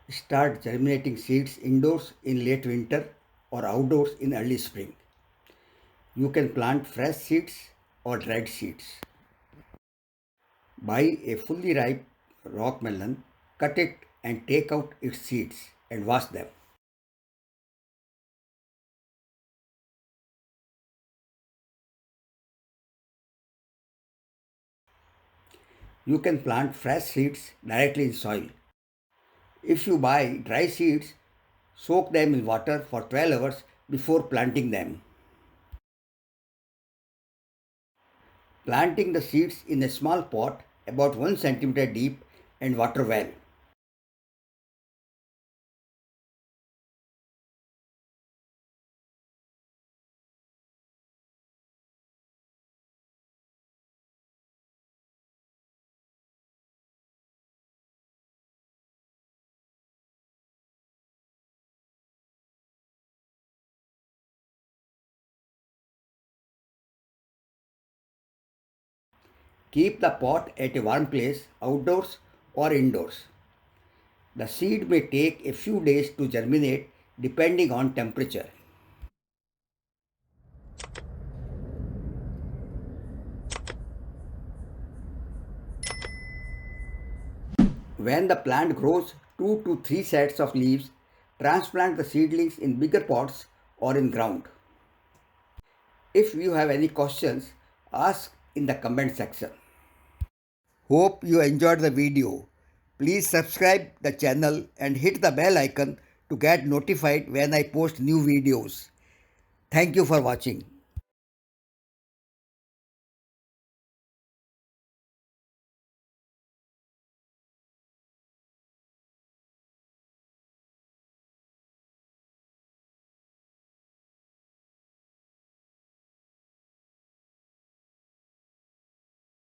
Start germinating seeds indoors in late winter or outdoors in early spring. You can plant fresh seeds or dried seeds. Buy a fully ripe rock melon, cut it and take out its seeds and wash them. You can plant fresh seeds directly in soil. If you buy dry seeds, soak them in water for 12 hours before planting them. Planting the seeds in a small pot about 1 centimeter deep and water well. Keep the pot at a warm place outdoors or indoors. The seed may take a few days to germinate depending on temperature. When the plant grows 2 to 3 sets of leaves, transplant the seedlings in bigger pots or in ground. If you have any questions, ask in the comment section. Hope you enjoyed the video. Please subscribe the channel and hit the bell icon to get notified when I post new videos. Thank you for watching.